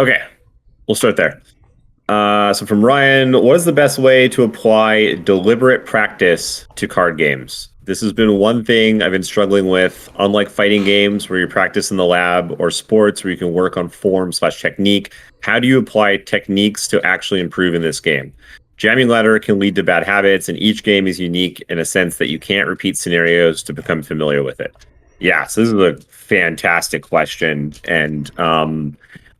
Okay, we'll start there. So from Ryan, what is the best way to apply deliberate practice to card games? This has been one thing I've been struggling with. Unlike fighting games where you practice in the lab or sports where you can work on form/technique, how do you apply techniques to actually improve in this game? Jamming ladder can lead to bad habits, and each game is unique in a sense that you can't repeat scenarios to become familiar with it. Yeah, so this is a fantastic question, and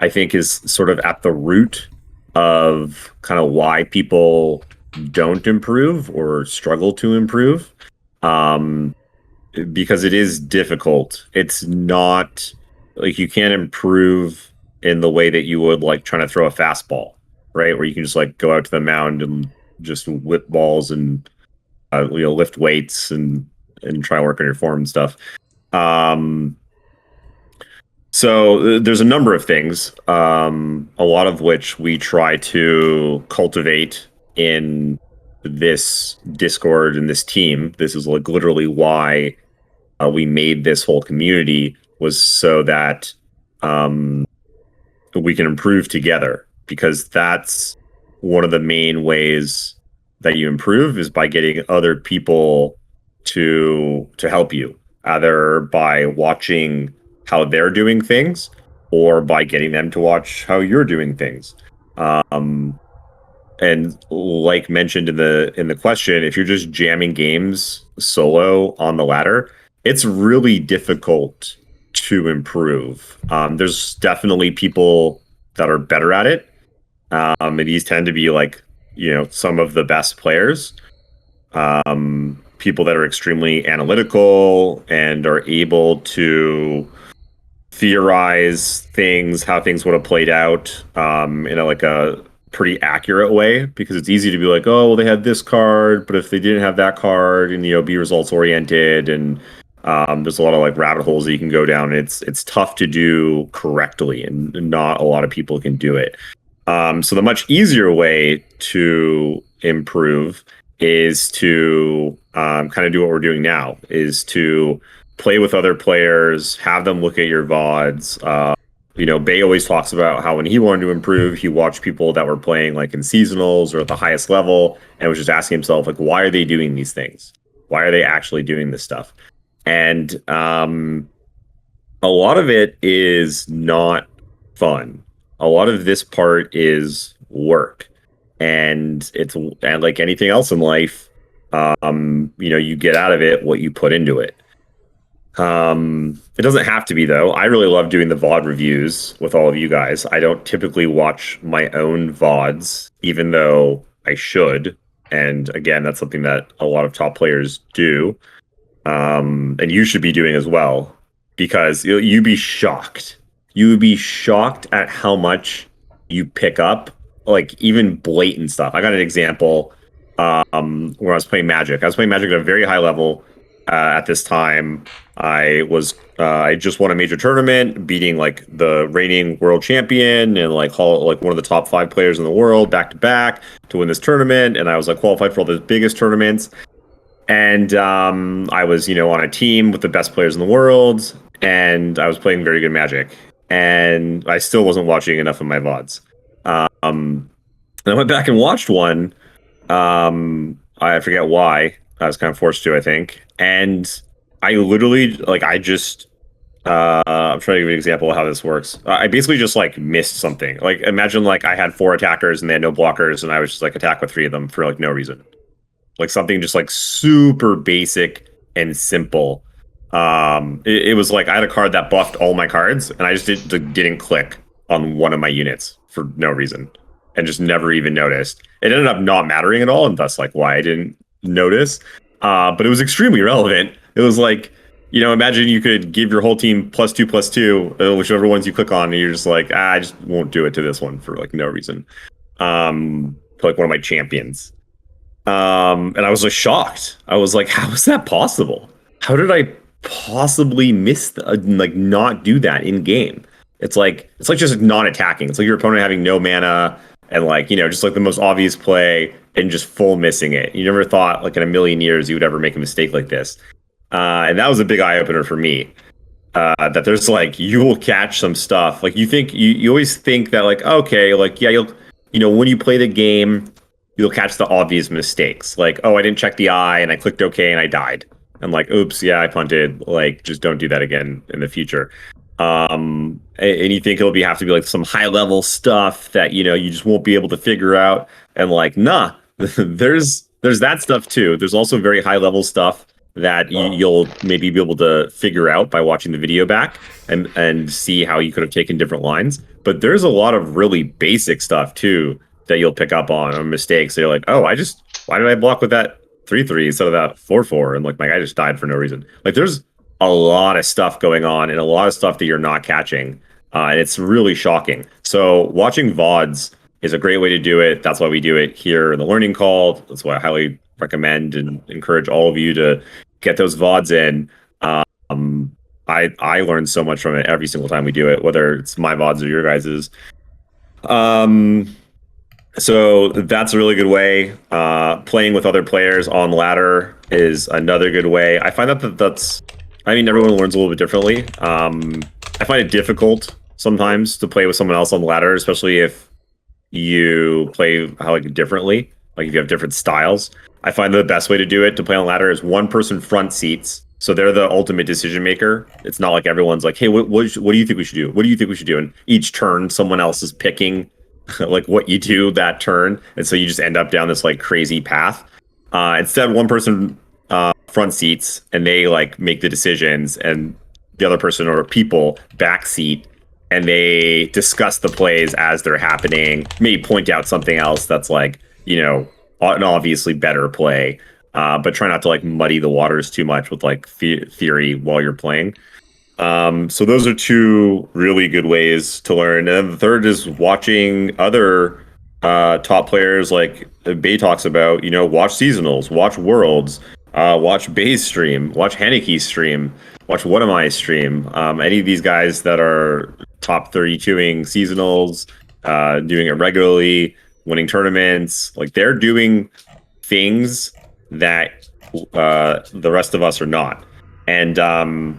I think is sort of at the root of kind of why people don't improve or struggle to improve. Um, because it is difficult. It's not like you can't improve in the way that you would like trying to throw a fastball, right? Where you can just like go out to the mound and just whip balls and lift weights and try to work on your form and stuff. Um, so there's a number of things, a lot of which we try to cultivate in this Discord and this team. This is like literally why we made this whole community, was so that we can improve together, because that's one of the main ways that you improve is by getting other people to help you, either by watching how they're doing things or by getting them to watch how you're doing things. Um, and like mentioned in the question, if you're just jamming games solo on the ladder, it's really difficult to improve. There's definitely people that are better at it. And these tend to be like, some of the best players. People that are extremely analytical and are able to theorize things, how things would have played out, in a pretty accurate way, because it's easy to be like, oh, well, they had this card, but if they didn't have that card, and be results oriented, and there's a lot of like rabbit holes that you can go down. It's tough to do correctly, and not a lot of people can do it. So the much easier way to improve is to kind of do what we're doing now, is to play with other players, have them look at your VODs. Bay always talks about how when he wanted to improve, he watched people that were playing like in seasonals or at the highest level and was just asking himself, like, why are they doing these things? Why are they actually doing this stuff? And a lot of it is not fun. A lot of this part is work. And and like anything else in life, you get out of it what you put into it. It doesn't have to be, though. I really love doing the VOD reviews with all of you guys. I don't typically watch my own VODs, even though I should. And again, that's something that a lot of top players do. And you should be doing as well, because you'd be shocked. You would be shocked at how much you pick up, like even blatant stuff. I got an example where I was playing Magic. I was playing Magic at a very high level at this time. I just won a major tournament, beating like the reigning world champion and like one of the top 5 players in the world back to back to win this tournament. And I was like qualified for all the biggest tournaments. And I was, on a team with the best players in the world, and I was playing very good Magic. And I still wasn't watching enough of my VODs. And I went back and watched one. I forget why. I was kind of forced to, I think. And I literally, like, I'm trying to give you an example of how this works. I basically just, like, missed something. Like, imagine, like, I had 4 attackers and they had no blockers, and I was just, like, attack with 3 of them for, like, no reason. Like, something just, like, super basic and simple. It was like I had a card that buffed all my cards, and I just didn't click on one of my units for no reason, and just never even noticed. It ended up not mattering at all, and thus like why I didn't notice. But it was extremely relevant. It was like, imagine you could give your whole team +2/+2, whichever ones you click on, and you're just like, I just won't do it to this one for like no reason. For like one of my champions. And I was like shocked. I was like, how is that possible? How did I possibly miss like not do that in game? It's like just non-attacking. It's like your opponent having no mana and like, just like the most obvious play and just full missing it. You never thought like in a million years you would ever make a mistake like this. And that was a big eye opener for me. that there's like you will catch some stuff. Like you always think that like okay, like yeah, when you play the game, you'll catch the obvious mistakes. Like, oh, I didn't check the eye and I clicked OK and I died. I'm like, oops, yeah, I punted. Like, just don't do that again in the future. And you think have to be like some high level stuff that you just won't be able to figure out. And like, nah, there's that stuff too. There's also very high level stuff that you'll maybe be able to figure out by watching the video back and see how you could have taken different lines. But there's a lot of really basic stuff too that you'll pick up on or mistakes. So you're like, oh, why did I block with that 3-3 instead of that 4-4? And like my guy just died for no reason. Like there's a lot of stuff going on and a lot of stuff that you're not catching. And it's really shocking. So watching VODs is a great way to do it. That's why we do it here in the learning call. That's why I highly recommend and encourage all of you to get those VODs in. I learn so much from it every single time we do it, whether it's my VODs or your guys's. So that's a really good way. Playing with other players on ladder is another good way. I find everyone learns a little bit differently. I find it difficult sometimes to play with someone else on the ladder, especially if you play differently, like if you have different styles. I find the best way to do it to play on ladder is one person front seats. So they're the ultimate decision maker. It's not like everyone's like, hey, what do you think we should do? What do you think we should do? And each turn, someone else is picking like what you do that turn. And so you just end up down this like crazy path. Instead, one person front seats and they like make the decisions and the other person or people back seat and they discuss the plays as they're happening, maybe point out something else that's like, an obviously better play, but try not to like muddy the waters too much with like theory while you're playing. So those are two really good ways to learn. And the third is watching other top players like Bay talks about, watch seasonals, watch worlds, watch Bay's stream, watch Haneke's stream, watch What Am I stream. Any of these guys that are top 32ing seasonals, doing it regularly, winning tournaments, like they're doing things that the rest of us are not. And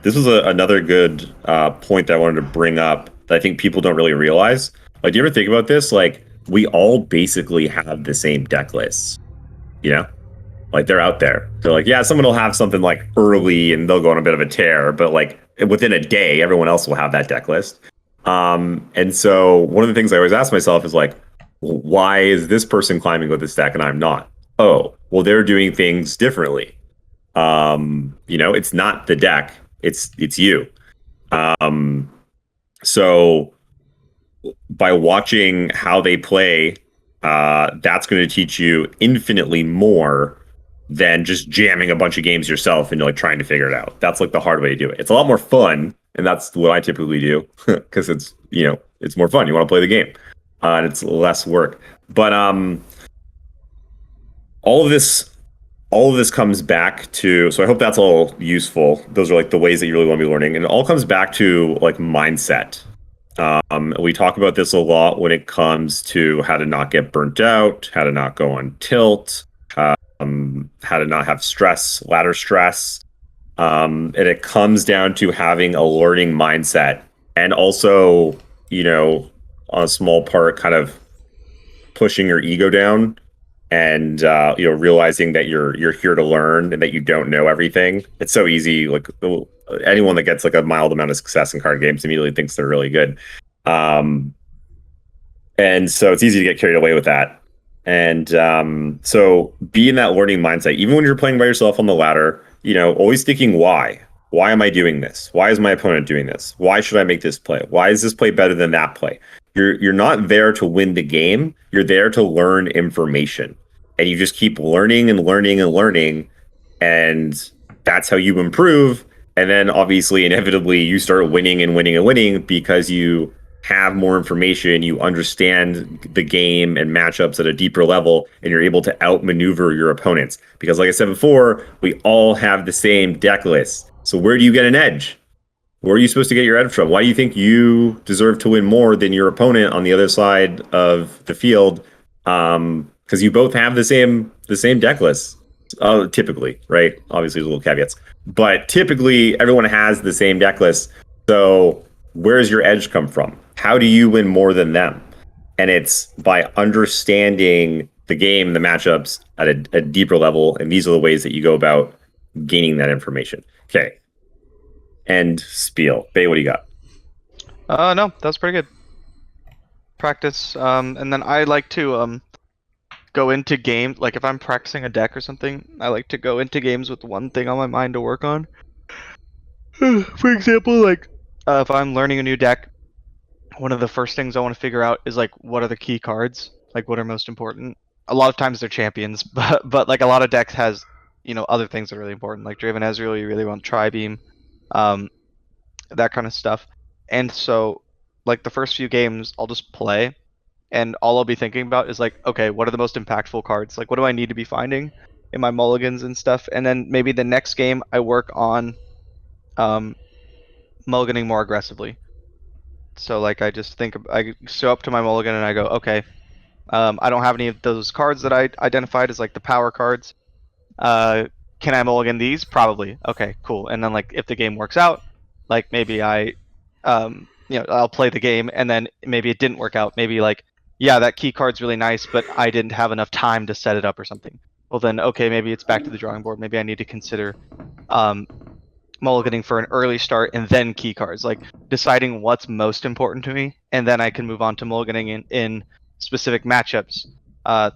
this was another good point that I wanted to bring up that I think people don't really realize. Like, do you ever think about this? Like, we all basically have the same deck lists, Like, they're out there. They're like, yeah, someone will have something like early and they'll go on a bit of a tear, but like within a day, everyone else will have that deck list. And so one of the things I always ask myself is like, why is this person climbing with this deck and I'm not? Oh, well, they're doing things differently. It's not the deck, it's you. So by watching how they play, that's going to teach you infinitely more than just jamming a bunch of games yourself and like trying to figure it out. That's like the hard way to do it. It's a lot more fun, and that's what I typically do because it's it's more fun. You want to play the game, and it's less work. But all of this comes back to, so I hope that's all useful. Those are like the ways that you really want to be learning, and it all comes back to like mindset. We talk about this a lot when it comes to how to not get burnt out, how to not go on tilt, how to not have ladder stress. And it comes down to having a learning mindset and also, on a small part, kind of pushing your ego down and realizing that you're here to learn and that you don't know everything. It's so easy. Like anyone that gets like a mild amount of success in card games immediately thinks they're really good. And so it's easy to get carried away with that. And so be in that learning mindset, even when you're playing by yourself on the ladder, always thinking why. Why am I doing this? Why is my opponent doing this? Why should I make this play? Why is this play better than that play? You're not there to win the game. You're there to learn information. And you just keep learning and learning and learning. And that's how you improve. And then obviously, inevitably, you start winning and winning and winning because you have more information, you understand the game and matchups at a deeper level, and you're able to outmaneuver your opponents. Because like I said before, we all have the same deck list. So where do you get an edge? Where are you supposed to get your edge from? Why do you think you deserve to win more than your opponent on the other side of the field? Because you both have the same deck list, typically, right? Obviously, there's little caveats. but typically everyone has the same deck list. So where does your edge come from? How do you win more than them? And it's by understanding the game, the matchups at a deeper level. And these are the ways that you go about gaining that information. Okay. And spiel. Bay, what do you got? No, that's pretty good. Practice. And then I like to go into games, like if I'm practicing a deck or something, I like to go into games with one thing on my mind to work on. For example, like if I'm learning a new deck, one of the first things I want to figure out is like what are the key cards, like what are most important. A lot of times they're champions, but like a lot of decks has other things that are really important, like Draven Ezreal. You really want Tri-Beam, um, that kind of stuff. And so, like the first few games, I'll just play, and all I'll be thinking about is like, okay, what are the most impactful cards? Like, what do I need to be finding in my mulligans and stuff? And then maybe the next game I work on um, mulliganing more aggressively. So like I just think I show up to my mulligan and I go, okay, I don't have any of those cards that I identified as like the power cards. Uh, can I mulligan these? Probably. Okay, cool. And then like if the game works out, like maybe I'll play the game, and then maybe it didn't work out. Maybe like, yeah, that key card's really nice, but I didn't have enough time to set it up or something. Well then, okay, maybe it's back to the drawing board. Maybe I need to consider um, mulliganing for an early start and then key cards, like deciding what's most important to me, and then I can move on to mulliganing in specific matchups,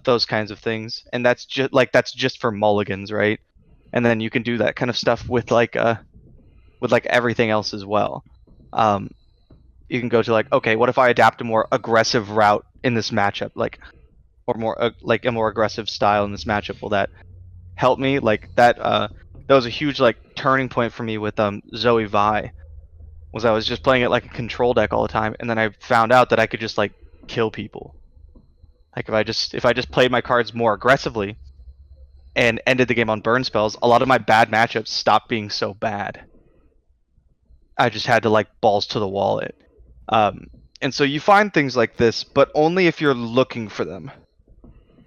those kinds of things. And that's just for mulligans, right? And then you can do that kind of stuff with like everything else as well. Um, you can go to like, okay, what if I adapt a more aggressive route in this matchup, like or more like a more aggressive style in this matchup? Will that help me? Like that was a huge like turning point for me with Zoe Vi. Was I was just playing it like a control deck all the time, and then I found out that I could just like kill people. Like if I just played my cards more aggressively and ended the game on burn spells, a lot of my bad matchups stopped being so bad. I just had to like balls to the wall it. And so you find things like this, but only if you're looking for them,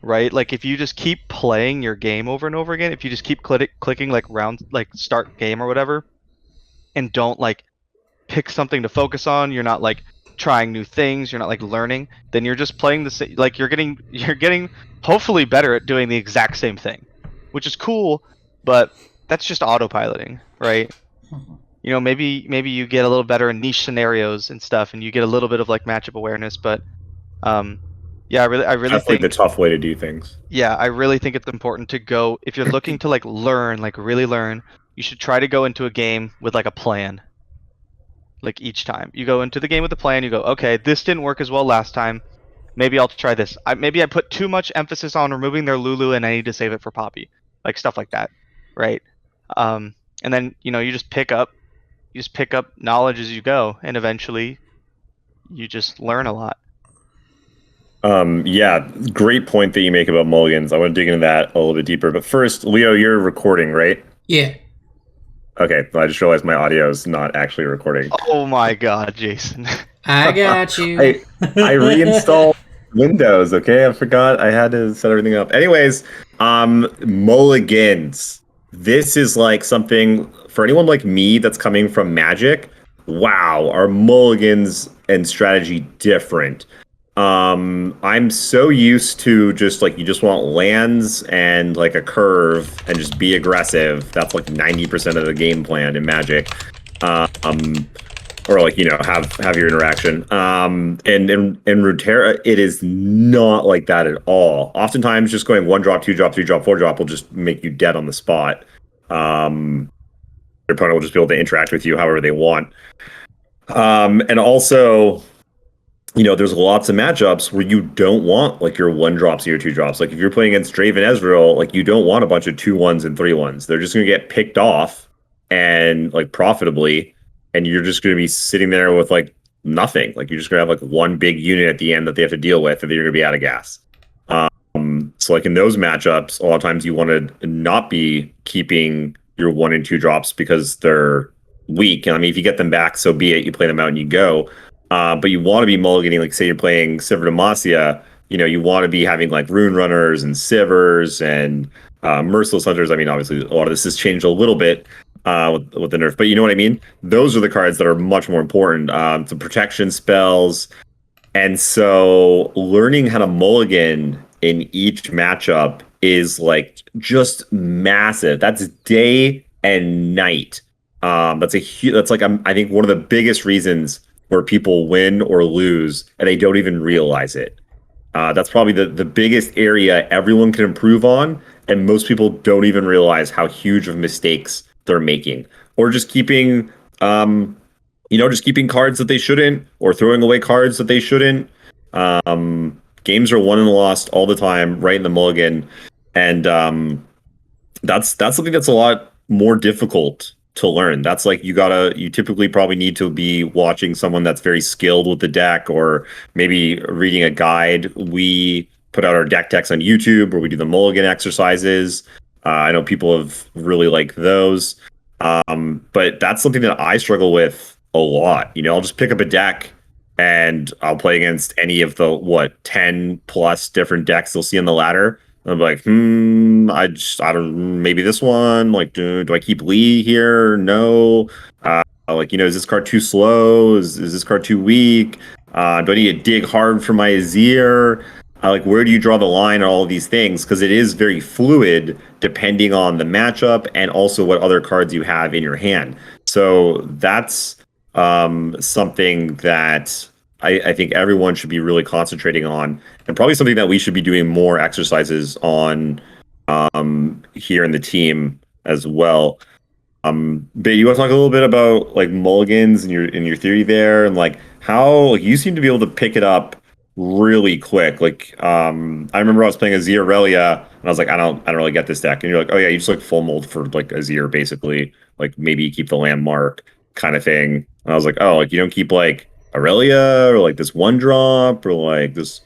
right? Like if you just keep playing your game over and over again, if you just keep clicking like round, like start game or whatever, and don't like pick something to focus on, you're not like trying new things, you're not like learning, then you're just playing the same. Like you're getting hopefully better at doing the exact same thing, which is cool, but that's just autopiloting, right? Maybe you get a little better in niche scenarios and stuff, and you get a little bit of like matchup awareness. But yeah, I really That's like the think tough way to do things. yeah, I really think it's important to go if you're looking to like learn, like really learn. You should try to go into a game with like a plan. Like each time you go into the game with a plan, you go, okay, this didn't work as well last time. Maybe I'll try this. Maybe I put too much emphasis on removing their Lulu, and I need to save it for Poppy, like stuff like that, right? And then you just pick up knowledge as you go, and eventually you just learn a lot. Yeah, great point that you make about mulligans. I want to dig into that a little bit deeper. But first, Leo, you're recording, right? Yeah. Okay, I just realized my audio is not actually recording. Oh my god, Jason. I got you. I reinstalled Windows, okay? I forgot I had to set everything up. Anyways, mulligans. This is like something for anyone like me that's coming from Magic. Wow, are mulligans and strategy different? I'm so used to just like you just want lands and like a curve and just be aggressive. That's like 90% of the game plan in Magic. Or like have your interaction. And in Runeterra, it is not like that at all. Oftentimes, just going 1 drop, 2 drop, 3 drop, 4 drop will just make you dead on the spot. Your opponent will just be able to interact with you however they want. And also, there's lots of matchups where you don't want like your 1 drops or your 2 drops. Like if you're playing against Draven Ezreal, like you don't want a bunch of 2-1s and 3-1s. They're just going to get picked off and like profitably, and you're just going to be sitting there with like nothing. Like you're just going to have like one big unit at the end that they have to deal with, and then you're going to be out of gas. So like in those matchups, a lot of times you want to not be keeping your 1 and 2 drops because they're weak. And I mean, if you get them back, so be it. You play them out and you go. But you want to be mulliganing, like say you're playing Sivir Demacia, you want to be having like Rune Runners and Sivers and Merciless Hunters. I mean, obviously a lot of this has changed a little bit. with the nerf. But you know what I mean? Those are the cards that are much more important. The protection spells, and so learning how to mulligan in each matchup is like just massive. That's day and night. That's like I think one of the biggest reasons where people win or lose and they don't even realize it. That's probably the biggest area everyone can improve on, and most people don't even realize how huge of mistakes they're making, or just keeping, just keeping cards that they shouldn't, or throwing away cards that they shouldn't. Games are won and lost all the time, right in the mulligan, and that's something that's a lot more difficult to learn. That's like you typically probably need to be watching someone that's very skilled with the deck, or maybe reading a guide. We put out our deck decks on YouTube where we do the mulligan exercises. I know people have really liked those. But that's something that I struggle with a lot. I'll just pick up a deck and I'll play against any of the 10 plus different decks you'll see on the ladder. I'm like, I don't, maybe this one. Like, do I keep Lee here? No. Is this card too slow? Is this card too weak? Do I need to dig hard for my Azir? Where do you draw the line on all of these things? Because it is very fluid depending on the matchup and also what other cards you have in your hand. So that's something that I think everyone should be really concentrating on, and probably something that we should be doing more exercises on here in the team as well. But you want to talk a little bit about like mulligans and your theory there, and like how you seem to be able to pick it up really quick. I remember I was playing Azir Relia, and I was like, I don't really get this deck. And you're like, oh yeah, you just like full mold for like Azir basically. Like maybe you keep the landmark kind of thing. And I was like, oh, like you don't keep like Aurelia or like this one drop or like this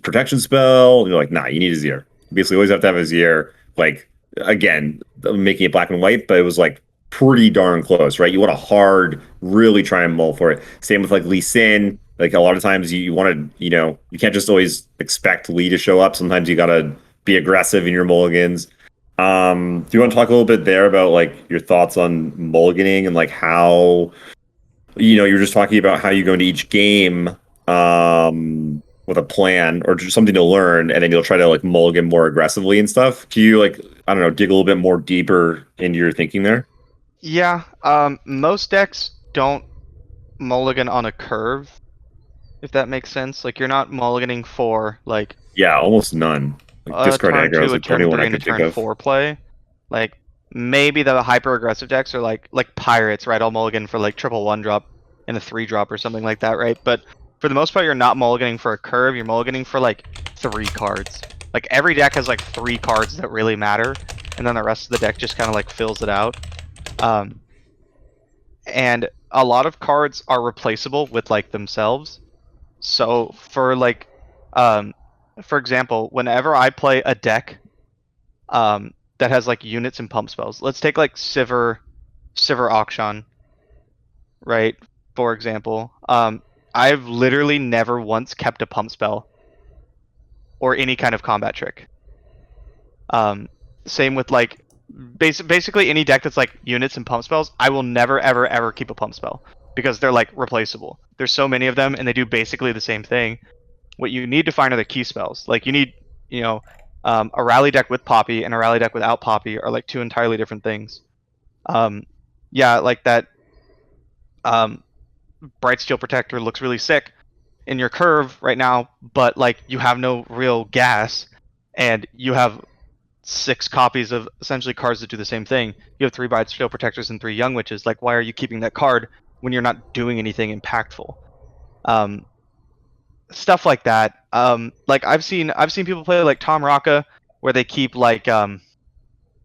protection spell. And you're like, nah, you need Azir. You basically always have to have Azir. Like again, making it black and white, but it was like pretty darn close, right? You want to hard, really try and mull for it. Same with like Lee Sin. Like a lot of times you want to, you can't just always expect Lee to show up. Sometimes you got to be aggressive in your mulligans. Do you want to talk a little bit there about like your thoughts on mulliganing and like how, you're just talking about how you go into each game with a plan or just something to learn, and then you'll try to like mulligan more aggressively and stuff. Can you like, I don't know, dig a little bit more deeper into your thinking there? Yeah, most decks don't mulligan on a curve, if that makes sense. Like you're not mulliganing for like Yeah, almost none. Like a discard turn aggro is two, a like the only turn one I three, and a could think turn of. four play. Like maybe the hyper aggressive decks are like pirates, right? I'll mulligan for like triple one drop and a three drop or something like that, right? But for the most part, you're not mulliganing for a curve. You're mulliganing for like three cards. Like every deck has like three cards that really matter, and then the rest of the deck just kind of like fills it out. And a lot of cards are replaceable with like themselves. So um, for example, whenever I play a deck that has like units and pump spells, let's take like Sivir Auction, right? For example, I've literally never once kept a pump spell or any kind of combat trick. Um, Same with like basically any deck that's like units and pump spells. I will never ever ever keep a pump spell because they're like replaceable. There's so many of them and they do basically the same thing. What you need to find are the key spells. Like you need, a rally deck with Poppy and a rally deck without Poppy are like two entirely different things. Um, yeah, like that um, Bright Steel Protector looks really sick in your curve right now, but like you have no real gas, and you have six copies of essentially cards that do the same thing. You have three Bright Steel Protectors and three Young Witches. Like, why are you keeping that card when you're not doing anything impactful? Um, Stuff like that. Like I've seen people play like Tom Raka, where they keep like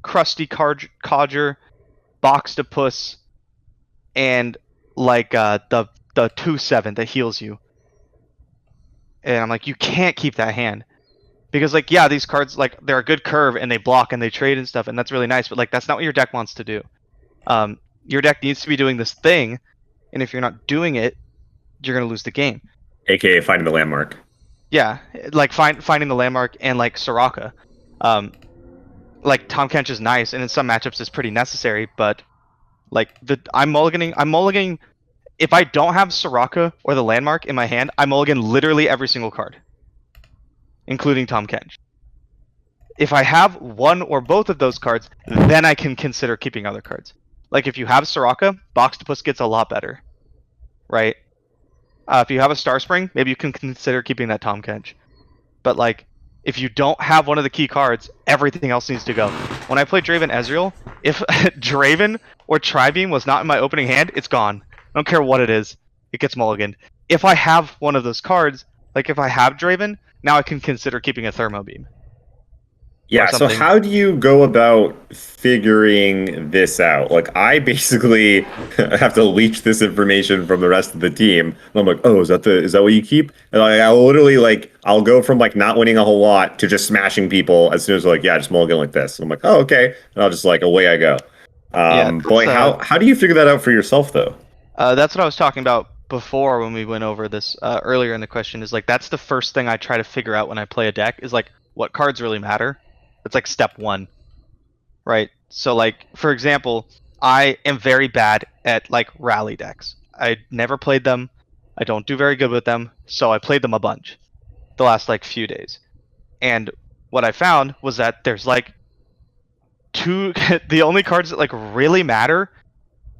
Krusty Codger, Boxtopus, and like the 2/7 that heals you. And I'm like, you can't keep that hand because like yeah, these cards like they're a good curve and they block and they trade and stuff, and that's really nice. But like that's not what your deck wants to do. Your deck needs to be doing this thing, and if you're not doing it, you're gonna lose the game. AKA finding the landmark. Yeah, like finding the landmark and like Soraka. Um, like Tom Kench is nice, and in some matchups is pretty necessary, but Like I'm mulliganing. If I don't have Soraka or the landmark in my hand, I mulligan literally every single card, including Tom Kench. If I have one or both of those cards, then I can consider keeping other cards. Like if you have Soraka, Boxtopus gets a lot better, right? If you have a Star Spring, maybe you can consider keeping that Tom Kench. But like, if you don't have one of the key cards, everything else needs to go. When I play Draven Ezreal, if Draven or Tribeam was not in my opening hand, it's gone. I don't care what it is, it gets mulliganed. If I have one of those cards, like if I have Draven, now I can consider keeping a Thermo Beam or Yeah, so something. how do you go about figuring this out? Like, I basically have to leech this information from the rest of the team. And I'm like, oh, is that what you keep? And I'll literally I'll go from like not winning a whole lot to just smashing people as soon as like, yeah, just mulligan like this. And I'm like, oh, okay. And I'll just like away I go. Yeah, But like, how do you figure that out for yourself though? that's what I was talking about before when we went over this earlier in the question. Is like that's the first thing I try to figure out when I play a deck is like what cards really matter. It's like step one. Right. So like for example, I am very bad at like rally decks. I never played them. I don't do very good with them, so I played them a bunch the last like few days. And what I found was that there's like two the only cards that like really matter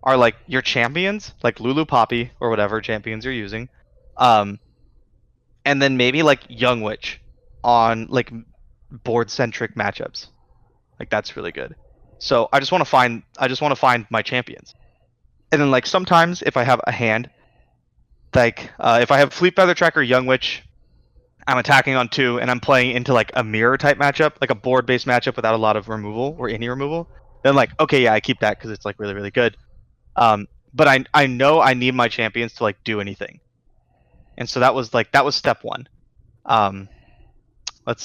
are like your champions, like Lulu Poppy or whatever champions you're using. Um and then maybe like Young Witch on like board centric matchups. Like that's really good. So I just want to find my champions. And then like sometimes if I have a hand, like if I have Fleet Feather Tracker Young Witch, I'm attacking on 2 and I'm playing into like a mirror type matchup, like a board based matchup without a lot of removal or any removal, then like okay, yeah, I keep that because it's like really, really good. But I know I need my champions to like do anything. And so that was step one. Um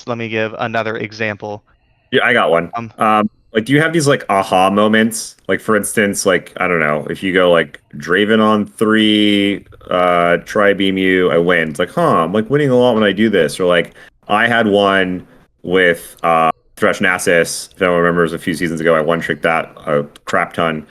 let me give another example. Yeah, I got one. Um Like, do you have these like aha moments? Like, for instance, like I don't know, if you go like Draven on 3, try beam you, I win. It's like, huh, I'm like winning a lot when I do this. Or like, I had one with Thresh Nasus. If anyone remembers, a few seasons ago, I one tricked that a crap ton.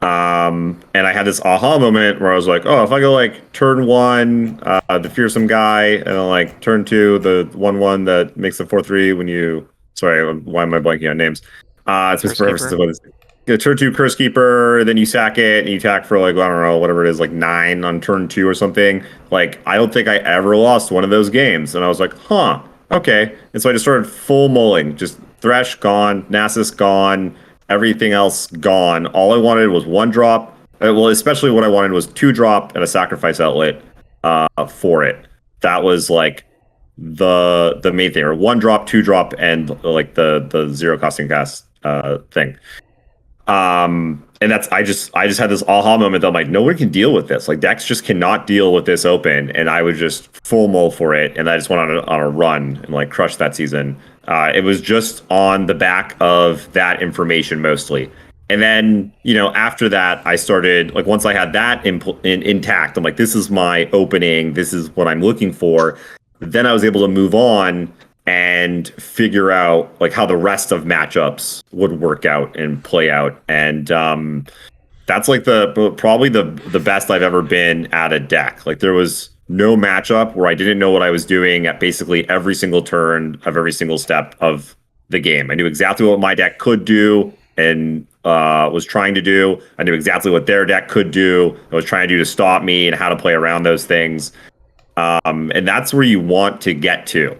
And I had this aha moment where I was like, oh, if I go like turn 1, the fearsome guy, and then like turn 2, the 1/1 that makes the 4/3 when you. Sorry, why am I blanking on names? It's Curse for purposes Keeper. of what is. Turn 2 Curse Keeper, then you sack it and you attack for like, I don't know, whatever it is, like 9 on turn 2 or something. Like, I don't think I ever lost one of those games. And I was like, huh, okay. And so I just started full mulling, just Thresh gone, Nasus gone, everything else gone. All I wanted was 1 drop. Well, especially what I wanted was 2 drop and a sacrifice outlet for it. That was like the main thing, or 1 drop, 2 drop, and like the zero costing cast thing. And that's I just had this aha moment that I'm like, nobody can deal with this. Like decks just cannot deal with this open, and I would just full mull for it, and I just went on a run and like crushed that season. It was just on the back of that information mostly. And then, after that, I started like once I had that intact, I'm like, this is my opening. This is what I'm looking for. Then I was able to move on and figure out like how the rest of matchups would work out and play out. And that's like probably the best I've ever been at a deck. Like there was no matchup where I didn't know what I was doing at basically every single turn of every single step of the game. I knew exactly what my deck could do and was trying to do. I knew exactly what their deck could do. I was trying to do to stop me and how to play around those things. And that's where you want to get to.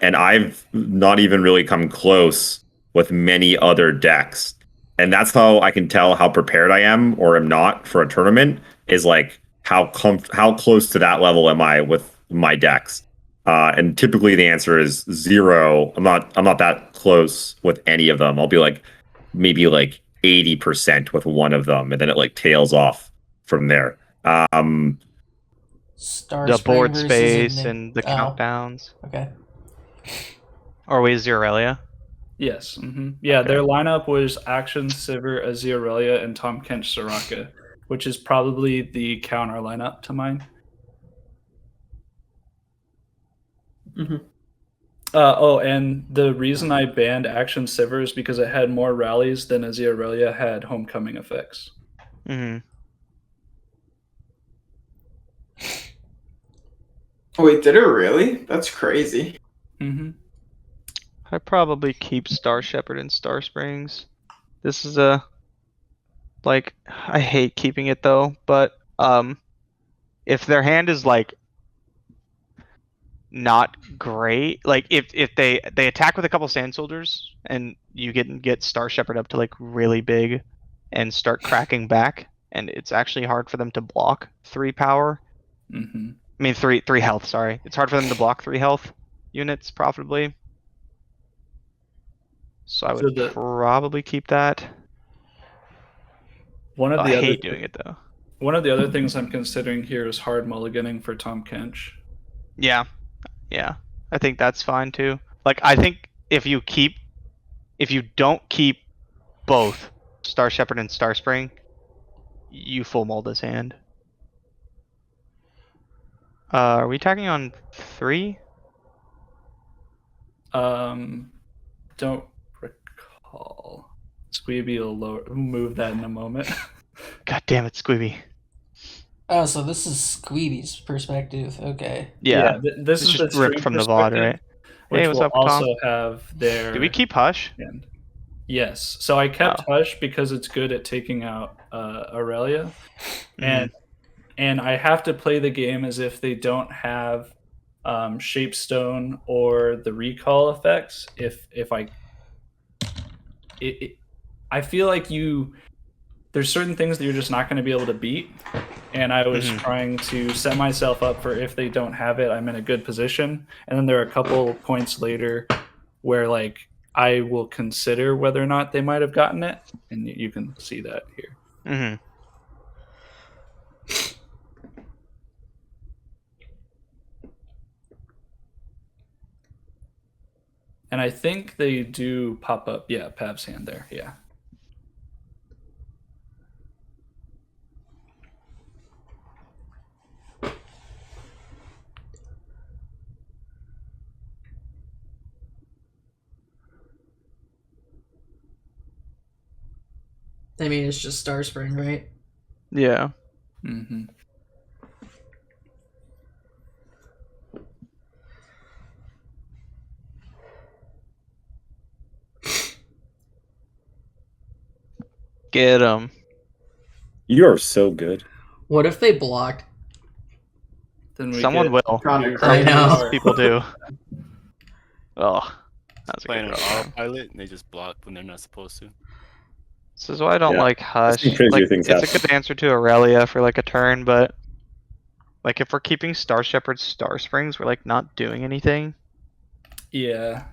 And I've not even really come close with many other decks. And that's how I can tell how prepared I am or am not for a tournament, is like how close to that level am I with my decks. And typically the answer is 0. I'm not that close with any of them. I'll be like maybe like 80% with one of them, and then it like tails off from there. Star The Spring board versus space Igni. and the Oh, countdowns. okay. Or wait, Aurelia? Yes. Yeah, Okay. their lineup was Action, Sivir, Azir and Tom Kench Soraka, which is probably the counter lineup to mine. And the reason I banned Action Sivir is because it had more rallies than Azir Aurelia had homecoming effects. Mm-hmm. Oh, wait, did it really? That's crazy. Mm-hmm. I probably keep Star Shepherd and Star Springs. This is a like I hate keeping it though, but if their hand is like not great, like if they attack with a couple Sand Soldiers and you get Star Shepherd up to like really big and start cracking back, and it's actually hard for them to block 3 power. Mm-hmm. I mean 3 health, sorry. It's hard for them to block 3 health units profitably. So I would probably keep that. One of I the other hate doing it though. one of the other things I'm considering here is hard mulliganing for Tom Kench. Yeah. Yeah. I think that's fine too. Like I think if you don't keep both Star Shepherd and Star Spring, you full mold this hand. Are we attacking on 3? Don't recall. Squeeby will move that in a moment. God damn it, Squeeby. Oh, so this is Squeeby's perspective. Okay. Yeah. This It's is the just ripped stream from the VOD, perspective, right? which Hey, what's will up, Tom? also have their. Did we keep Hush? hand. Yes. So I kept Oh. Hush because it's good at taking out Aurelia, and I have to play the game as if they don't have Shapestone or the recall effects. I feel like there's certain things that you're just not going to be able to beat, and I was trying to set myself up for if they don't have it, I'm in a good position. And then there are a couple points later where like I will consider whether or not they might have gotten it, and you can see that here. Mm-hmm. And I think they do pop up. Yeah, Pav's hand there. Yeah. I mean, it's just Star Spring, right? Yeah. Mm-hmm. Get him. You're so good. What if they blocked? Then we Someone get will. Connor, I know. Connor. People do. Oh, that's a Playing good on question. autopilot and they just block when they're not supposed to. This is why I don't Yeah. like Hush. seen crazier Like, things it's a happen. good answer to Aurelia for like a turn, but like if we're keeping Star Shepherd, Star Springs, we're like not doing anything. Yeah.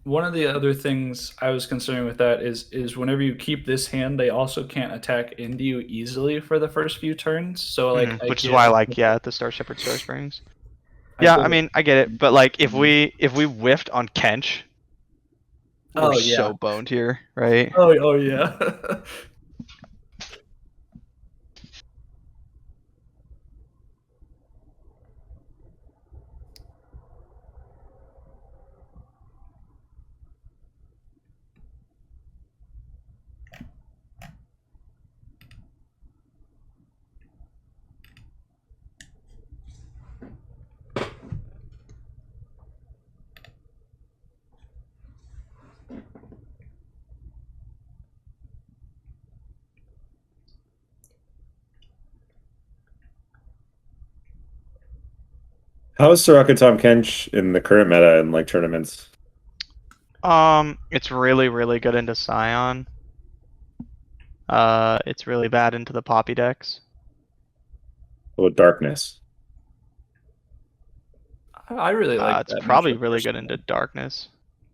One of the other things I was considering with that is whenever you keep this hand, they also can't attack into you easily for the first few turns. So like, Which is why I like the Star Shepherd, Star Springs. Yeah, I feel- mean I get it, but like if we whiffed on Kench, we're so boned here, right? Oh yeah. How is Soraka Tom Kench in the current meta and like tournaments? It's really, really good into Scion. It's really bad into the Poppy decks. Oh, darkness. I really like It's that probably matchup really good personally. into Darkness.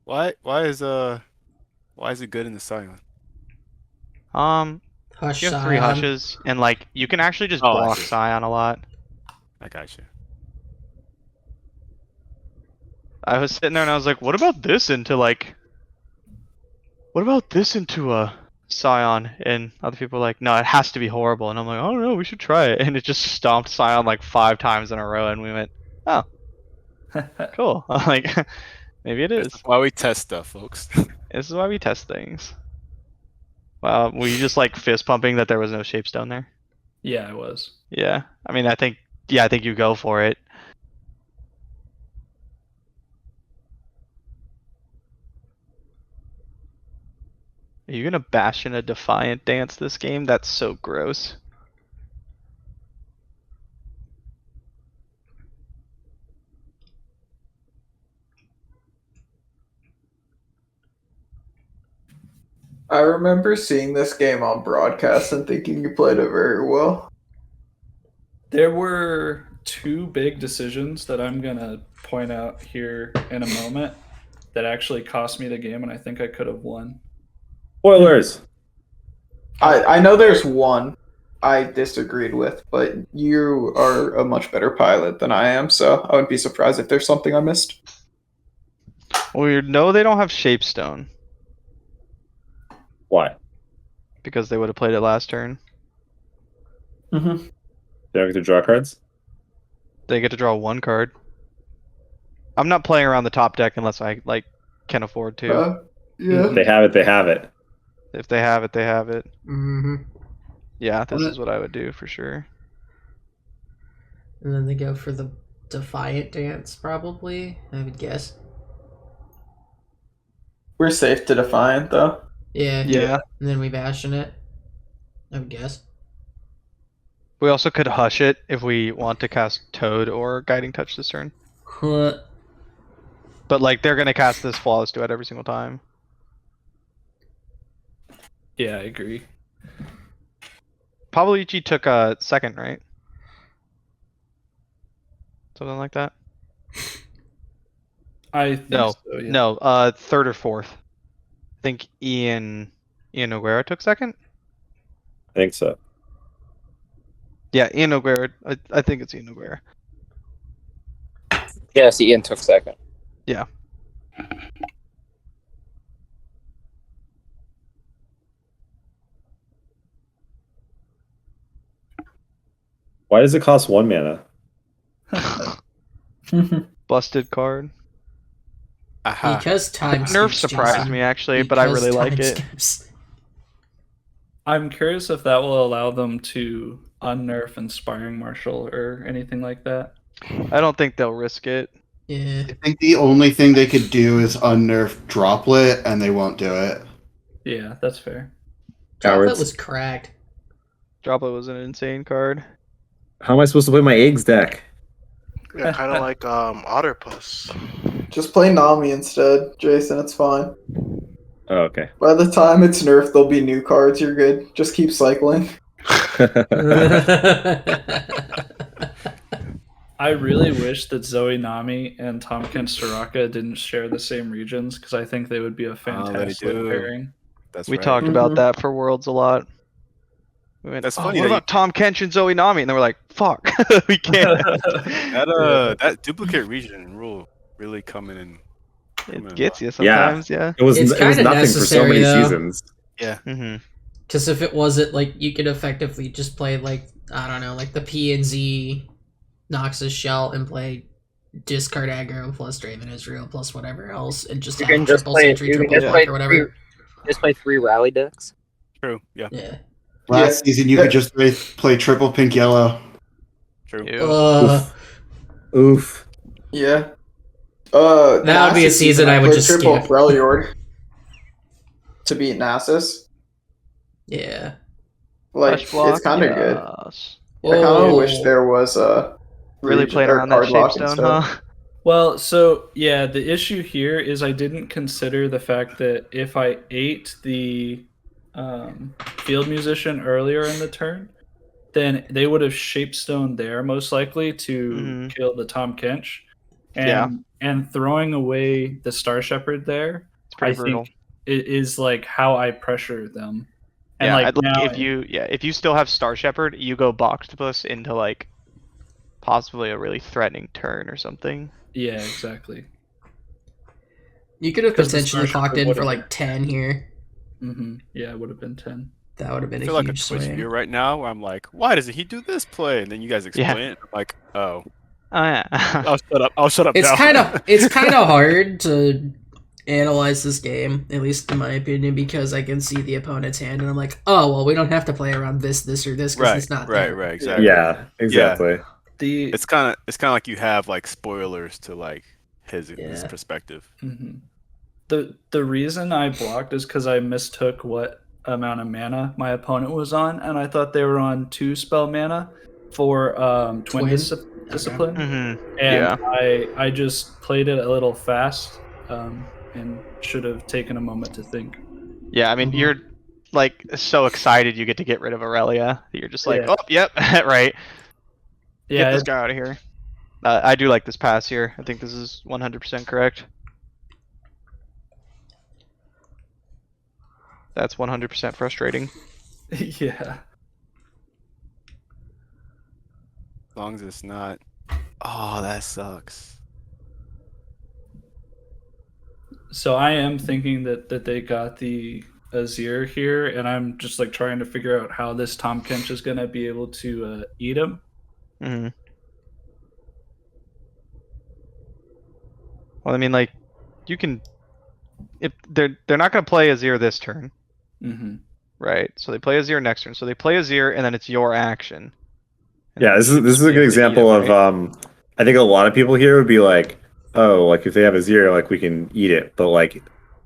Why is it good in the Scion? Hush You have 3 Scion. Hushes, and like you can actually just Oh, I block see. Scion a lot. I got you. I was sitting there and I was like, what about this into a Scion? And other people were like, no, it has to be horrible. And I'm like, I don't know, we should try it. And it just stomped Scion like 5 times in a row, and we went, oh. Cool. Like, maybe it This is. is why we test stuff, folks. This is why we test things. Wow, were you just like fist pumping that there was no shapestone there? Yeah, I was. Yeah. I mean, I think you go for it. Are you gonna bash in a defiant dance this game? That's so gross. I remember seeing this game on broadcast and thinking you played it very well. There were two big decisions that I'm gonna point out here in a moment that actually cost me the game, and I think I could have won. Spoilers. I know there's one I disagreed with, but you are a much better pilot than I am, so I wouldn't be surprised if there's something I missed. Well, you know they don't have shapestone Why? because they would have played it last turn. Mm-hmm. They don't get to draw cards? They get to draw one card. I'm not playing around the top deck unless I like can afford to. Yeah. They have it, they have it. If they have it, they have it. Mm-hmm. Yeah, this Well, is what I would do for sure. And then they go for the Defiant Dance, probably, I would guess. We're safe to Defiant, though. Yeah. Yeah. And then we bash in it, I would guess. We also could hush it if we want to cast Toad or Guiding Touch this turn. Huh. But like they're gonna cast this Flawless Duet every single time. Yeah, I agree. Pablucci took a second, right? Something like that. I think No, so, yeah. no, third or fourth. I think Ian Noguera took second. I think so. Yeah, Ian Noguera. I think it's Ian Noguera. Yes, Ian took second. Yeah. Why does it cost 1 mana? Busted card. Aha. Because time Nerf skips, surprised Jason. me actually, but I Because really like time it. skips. I'm curious if that will allow them to unnerf Inspiring Marshal or anything like that. I don't think they'll risk it. Yeah. I think the only thing they could do is unnerf Droplet, and they won't do it. Yeah, that's fair. Droplet Cowards. was cracked. Droplet was an insane card. How am I supposed to play my eggs deck? Yeah, kind of like Otterpuss. Just play Nami instead, Jason. It's fine. Oh, okay. By the time it's nerfed, there'll be new cards. You're good. Just keep cycling. I really wish that Zoe Nami and Tom Kent Soraka didn't share the same regions because I think they would be a fantastic do. pairing. That's We right. talked about that for Worlds a lot. We went, That's "Oh, funny what that about Tom Kench and Zoe Nami? And they were like, fuck, we can't. That duplicate region rule really coming in. It gets you sometimes, yeah. It was It's it was kinda nothing for so necessary, many though. seasons. Mm-hmm. Because if it wasn't, like, you could effectively just play, like, I don't know, like the P and Z Noxus Shell and play discard aggro plus Draven Israel plus whatever else and just You have can just triple play. sentry, You can triple just flank play or whatever. Just play 3 rally decks. True. Yeah. Yeah. Last season, you could just play triple pink yellow. True. Oof. Yeah. That would be a Nasus season I would played just triple skip. Freljord to beat Nasus. Yeah. Like, it's kind of good. Yes. I kind of Whoa. wish there was a Really region- playing or around that card lock and shapestone, stuff. huh? Well, so yeah, the issue here is I didn't consider the fact that if I ate the field musician earlier in the turn, then they would have shapestone there most likely to Mhm. kill the Tom Kench. Yeah. And throwing away the Star Shepherd there, It's pretty I brutal. think it is like how I pressure them. And Yeah, like I'd like now, if you still have Star Shepherd, you go Boxtopus into like possibly a really threatening turn or something. yeah, exactly. You could have 'Cause the potentially Star clocked Shepherd in for would've like 10 here. Yeah, it would have been 10. That would have been I a feel like a huge Twitch swing. viewer right now where I'm like, why doesn't he do this play? And then you guys explain it. I'm like, oh, Oh yeah. I'll shut up It's now. kind of hard to analyze this game, at least in my opinion, because I can see the opponent's hand and I'm like, oh well, we don't have to play around this, or this because it's not there. Right, exactly. Yeah, exactly. It's kind of like you have like spoilers to like his Yeah. perspective. Mm-hmm. The reason I blocked is because I mistook what amount of mana my opponent was on, and I thought they were on 2 spell mana for Twin Twin? Discipline, Mm-hmm. and Yeah. I just played it a little fast, and should have taken a moment to think. Yeah, I mean, you're like so excited you get to get rid of Aurelia. You're just like, Yeah. oh, yep, right. Yeah, Get this guy out of here. I do like this pass here. I think this is 100% correct. That's 100% frustrating. yeah. As long as it's not. Oh, that sucks. So I am thinking that they got the Azir here, and I'm just like trying to figure out how this Tom Kench is gonna be able to eat him. Mm-hmm. Well, I mean, like, you can. If they're not gonna play Azir this turn, Mm-hmm. right? So they play Azir next turn. So they play Azir, and then it's your action. And Yeah, then this you is a should be good able to eat example it, of right? I think a lot of people here would be like, oh, like if they have a zero, like we can eat it. But like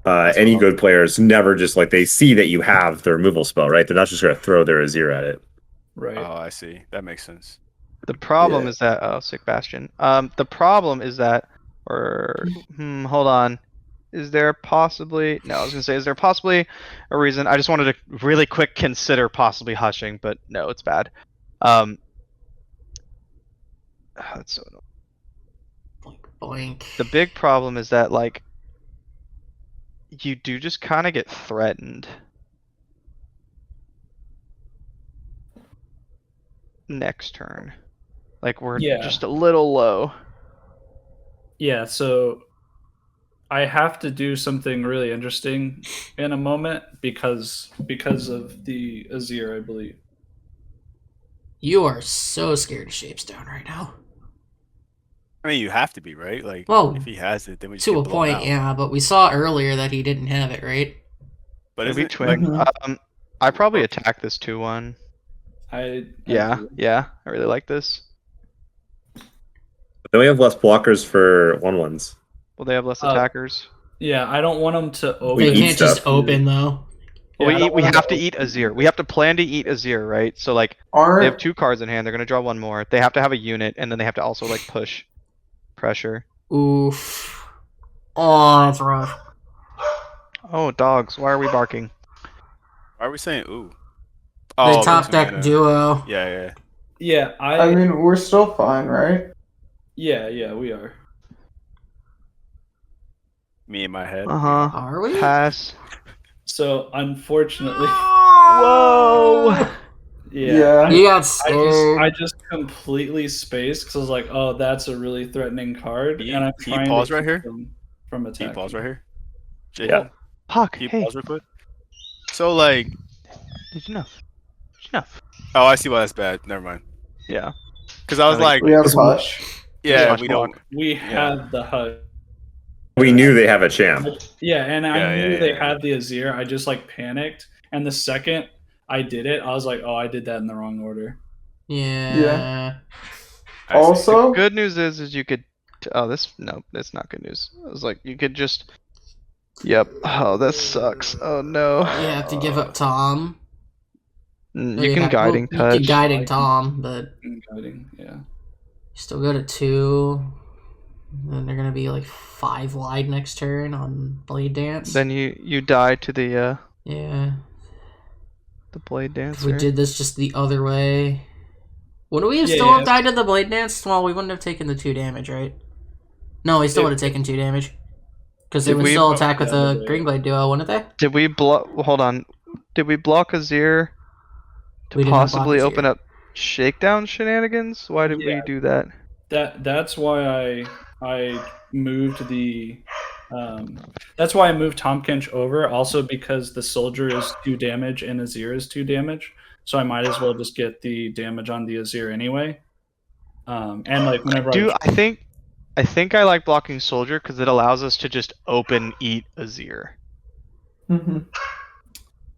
any good players never just like they see that you have the removal spell, right? They're not just gonna throw their Azir at it. Right. Oh, I see. That makes sense. The problem Yeah. is that sick Bastion. The problem is that, or hold on, is there possibly? No, I was gonna say, is there possibly a reason? I just wanted to really quick consider possibly hushing, but no, it's bad. That's so annoying. Boink. The big problem is that like you do just kind of get threatened next turn. Like we're just a little low. Yeah, so I have to do something really interesting in a moment because of the Azir, I believe. You are so scared of Shapestone right now. I mean, you have to be, right? Like, Well, if he has it, then we just to get a blown point, out. yeah, but we saw earlier that he didn't have it, right? But Maybe isn't twin. like, I probably attack this 2-1. Yeah, I really like this. Then we have less blockers for 1/1s. Well, they have less attackers. Yeah, I don't want them to open. They eat can't just stuff. open though. Well, Yeah, we have to eat Azir. We have to plan to eat Azir, right? So like they have 2 cards in hand. They're gonna draw 1 more. They have to have a unit, and then they have to also like push pressure. Oof. Oh, that's rough. Oh, dogs! Why are we barking? why are we saying ooh? The Oh, top losing deck mana. duo. Yeah. Yeah, I mean, we're still fine, right? yeah, we are. Me in my head. Are we? Pass. So unfortunately, Whoa! yeah. You got scared. I just completely spaced because I was like, "Oh, that's a really threatening card," and I'm Can you trying pause to right keep here? them from Can attacking. you pause right here? Yeah. Puck. Can you Hey, pause real quick? So like, did you know? oh, I see why that's bad. Never mind. Yeah. Because I was like, We have hush. yeah, Much we more. don't. We had the HUD. We knew they have a champ. Yeah, and I knew they yeah. had the Azir. I just like panicked, and the second I did it, I was like, "Oh, I did that in the wrong order." Yeah. I see. Also, Good news is you could. Oh, that's not good news. I was like, you could just. Yep. Oh, that sucks. Oh no. You have to give up Tom. You can guiding You touch. can guiding Tom, but Guiding, yeah. you still go to 2. Then they're gonna be like 5 wide next turn on Blade Dance. Then you die to the yeah. Blade If Dancer. we did this just the other way, would we have Yeah, still yeah. have died to the Blade Dance? Well, we wouldn't have taken the 2 damage, right? No, we still would have taken 2 damage. Because they Did would we- still attack with Yeah, the Green Blade duo, wouldn't they? Did we block? Hold on. Did we block Azir to We did not block possibly Azir. open up shakedown shenanigans? Why did we Yeah. do that? That's why I moved the that's why I moved Tom Kench over, also because the soldier is 2 damage and Azir is 2 damage. So I might as well just get the damage on the Azir anyway. And like whenever I think I like blocking soldier because it allows us to just open eat Azir. Mm-hmm.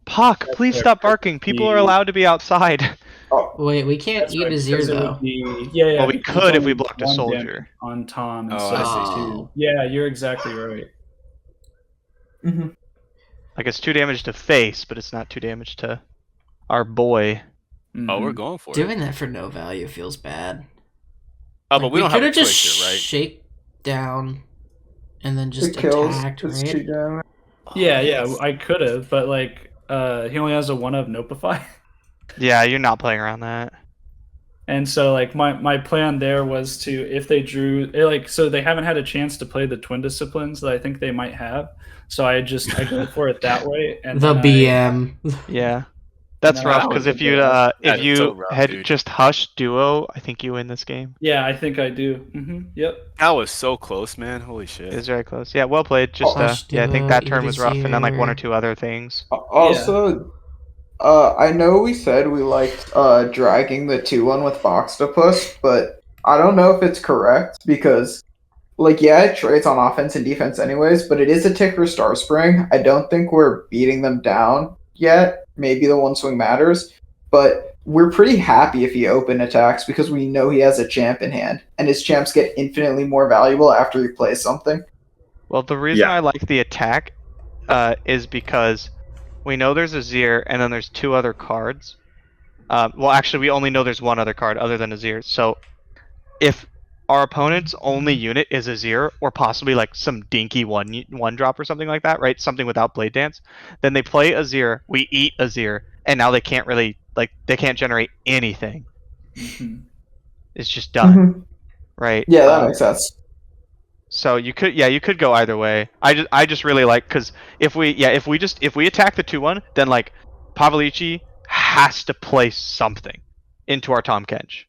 Puck, please stop barking. People are allowed to be outside. Wait, we can't eat Azir though. Well, we because could it's if we only blocked a 1 soldier. damage on Tom Oh, instead I see. of 2. Yeah, you're exactly right. Mm-hmm. Like it's 2 damage to face, but it's not 2 damage to our boy. Oh, we're Mhm. going for it. Doing that for no value feels bad. Oh, but we don't have a could have choice just here, right? shake down and then just It kills. attacked, It's right? 2 damage. Yeah, I could have, but like, he only has a 1 of Nopify. Yeah, you're not playing around that. And so, like, my plan there was to, if they drew, so they haven't had a chance to play the twin disciplines that I think they might have. So I go for it that way. And The then BM. Yeah. That's No, rough that because was if a you bit if That's you so rough, had dude. just hush duo, I think you win this game. Yeah, I think I do. Yep. That was so close, man. Holy shit. It was very close. Yeah, well played. Just Hush yeah, I think duo, that turn was rough, and then like 1 or Azir. 2 other things. Also, I know we said we liked dragging the 2-1 with Boxtopus, but I don't know if it's correct because, like, yeah, it trades on offense and defense anyways, but it is a ticker star spring. I don't think we're beating them down yet. Maybe the 1 swing matters, but we're pretty happy if he open attacks because we know he has a champ in hand, and his champs get infinitely more valuable after he plays something. Well, the reason I like the attack is because we know there's Azir, and then there's 2 other cards. Well, actually, we only know there's 1 other card other than Azir. So, if our opponent's only unit is Azir, or possibly like some dinky one drop or something like that, right? Something without Blade Dance, then they play Azir, we eat Azir, and now they can't really they can't generate anything. It's just done, right? Yeah, that makes sense. So you could go either way. I just really like because if we attack the 2-1, then like Pavlici has to play something into our Tahm Kench.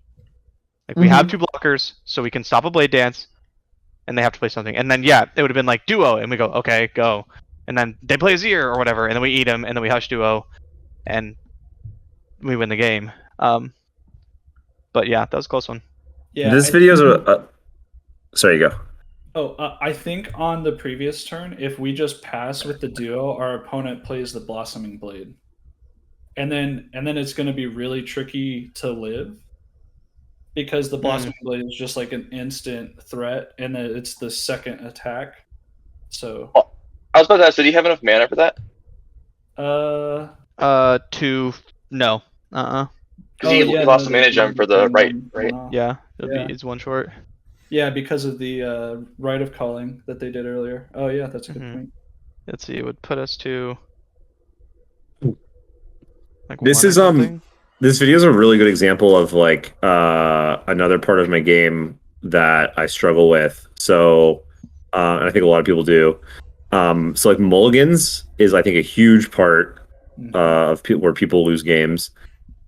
Like we have 2 blockers, so we can stop a Blade Dance, and they have to play something. And then it would have been like duo, and we go okay, go, and then they play Azir or whatever, and then we eat him, and then we hush duo, and we win the game. But yeah, that was a close one. Yeah. This video's sorry, you go. I think on the previous turn, if we just pass with the duo, our opponent plays the Blossoming Blade, and then it's going to be really tricky to live because the Blossoming Blade is just like an instant threat, and then it's the second attack. So I was about to ask, did he have enough mana for that? No. Because he lost the mana gem for the right? Yeah, it's 1 short. Yeah, because of the Rite of Calling that they did earlier. Oh yeah, that's a good point. Let's see, it would put us to like This 1 or is something. This video is a really good example of like another part of my game that I struggle with. So and I think a lot of people do. So like mulligans is I think a huge part of where people lose games,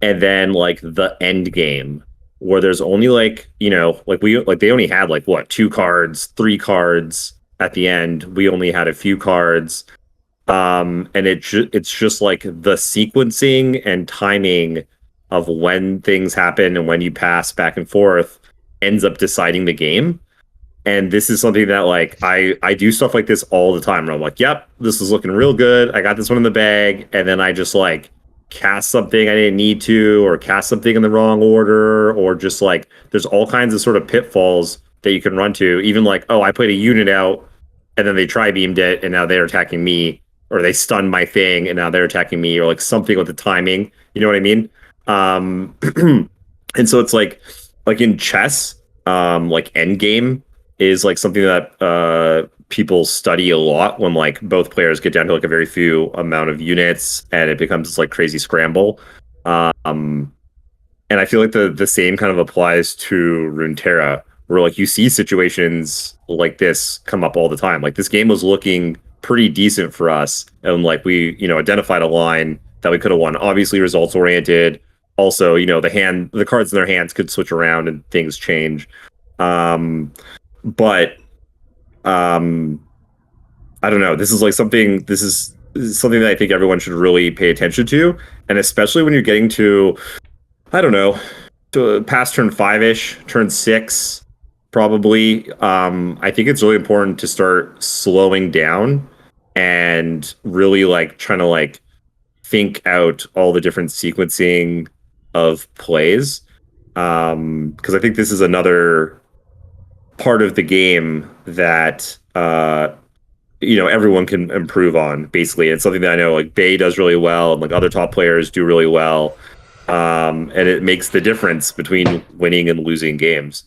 and then like the end game where there's only like they only had like what 2 cards, 3 cards at the end. We only had a few cards, and it's just like the sequencing and timing of when things happen and when you pass back and forth ends up deciding the game. And this is something that like I do stuff like this all the time where I'm like, yep, this is looking real good. I got this one in the bag, and then I just like cast something I didn't need to, or cast something in the wrong order, or just like there's all kinds of sort of pitfalls that you can run to. Even like, oh, I played a unit out and then they tri-beamed it and now they're attacking me, or they stunned my thing and now they're attacking me, or like something with the timing. You know what I mean? And so it's like in chess, like end game is like something that people study a lot when like both players get down to like a very few amount of units and it becomes this like crazy scramble. And I feel like the same kind of applies to Runeterra, where like you see situations like this come up all the time. Like this game was looking pretty decent for us, and like we identified a line that we could have won. Obviously results oriented. Also, the cards in their hands could switch around and things change. But I don't know. This is something that I think everyone should really pay attention to, and especially when you're getting to, I don't know, past turn 5-ish, turn 6, probably. I think it's really important to start slowing down and really like trying to like think out all the different sequencing of plays. Because I think this is another part of the game that everyone can improve on. Basically, it's something that I know like Bay does really well, and like other top players do really well. And it makes the difference between winning and losing games.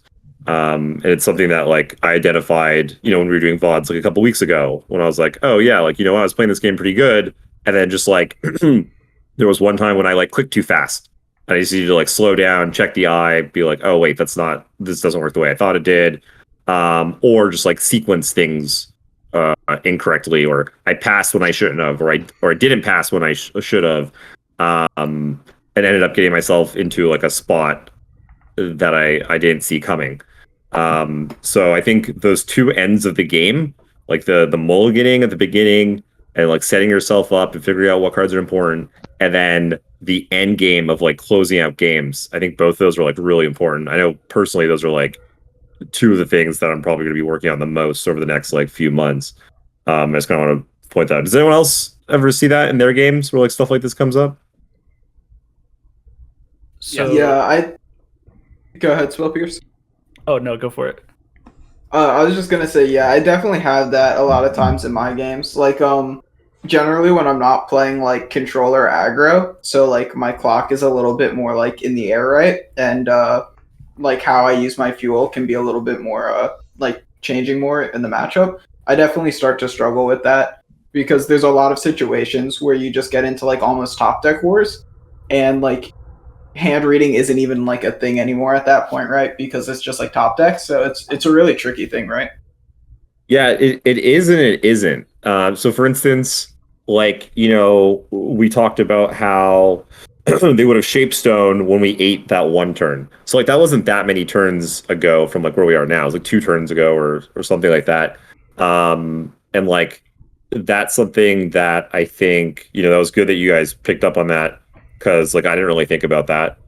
And it's something that like I identified, when we were doing VODs like a couple weeks ago, when I was like, oh yeah, like I was playing this game pretty good, and then just like there was one time when I like clicked too fast. And I just needed to like slow down, check the eye, be like, oh wait, this doesn't work the way I thought it did. Or just like sequence things incorrectly, or I passed when I shouldn't have, or I didn't pass when I should have. And ended up getting myself into like a spot that I didn't see coming. So I think those two ends of the game, like the mulliganing at the beginning and like setting yourself up and figuring out what cards are important, and then the end game of like closing out games. I think both of those are like really important. I know personally those are like two of the things that I'm probably going to be working on the most over the next like few months. I just kind of want to point that out. Does anyone else ever see that in their games where like stuff like this comes up? So I go ahead, Swell Pierce. Oh no, go for it. I was just gonna say, yeah, I definitely have that a lot of times in my games. Like, generally when I'm not playing like controller aggro, so like my clock is a little bit more like in the air, right? And like how I use my fuel can be a little bit more like changing more in the matchup. I definitely start to struggle with that because there's a lot of situations where you just get into like almost top deck wars, and like hand reading isn't even like a thing anymore at that point, right? Because it's just like top deck, so it's a really tricky thing, right? Yeah, it is and it isn't. So for instance, like, we talked about how they would have Shapestone when we ate that one turn. So like that wasn't that many turns ago from like where we are now. It was like 2 turns ago or something like that. And like that's something that I think, that was good that you guys picked up on that, because like I didn't really think about that.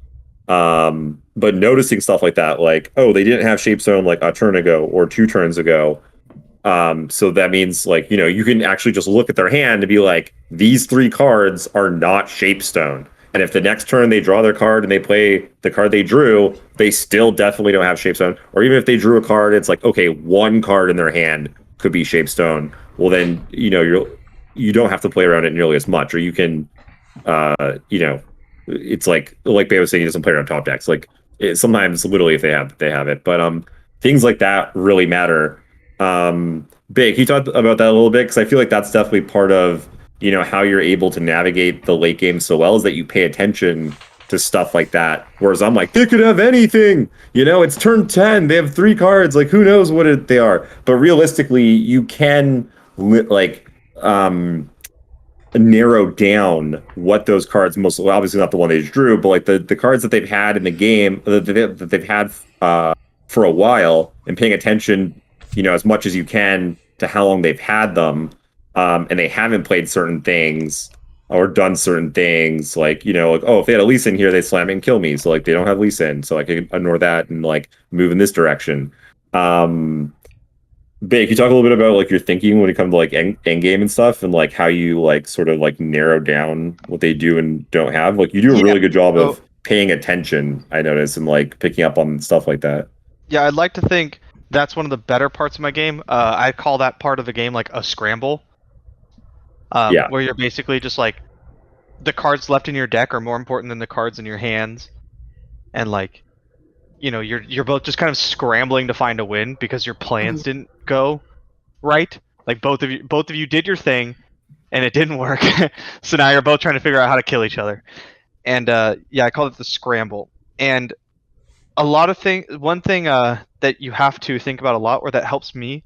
But noticing stuff like that, like, oh, they didn't have Shapestone like a turn ago or 2 turns ago. So that means like, you can actually just look at their hand and be like, these 3 cards are not Shapestone. And if the next turn they draw their card and they play the card they drew, they still definitely don't have Shapestone. Or even if they drew a card, it's like, okay, 1 card in their hand could be Shapestone. Well, then, you don't have to play around it nearly as much, or you can, it's like Bay was saying, he doesn't play around top decks. Like sometimes literally if they have it, but things like that really matter. Bay, can you talk about that a little bit? Because I feel like that's definitely part of how you're able to navigate the late game so well, is that you pay attention to stuff like that. Whereas I'm like, they could have anything. It's turn 10. They have 3 cards. Like, who knows what they are? But realistically, you can narrow down what those cards obviously not the one they just drew, but like the cards that they've had in the game that they've had for a while, and paying attention, as much as you can to how long they've had them. And they haven't played certain things or done certain things, like, like, oh, if they had a Lee Sin here, they slam it and kill me. So like they don't have Lee Sin, so I can ignore that and like move in this direction. Bay, can you talk a little bit about like your thinking when it comes to like end game and stuff, and like how you like sort of like narrow down what they do and don't have? Like you do a really good job of paying attention, I notice, and like picking up on stuff like that. Yeah, I'd like to think that's one of the better parts of my game. I call that part of the game like a scramble. Where you're basically just like, the cards left in your deck are more important than the cards in your hands, and like, you're both just kind of scrambling to find a win because your plans didn't go right. Like both of you did your thing, and it didn't work. So now you're both trying to figure out how to kill each other. And I call it the scramble. And one thing that you have to think about a lot, or that helps me,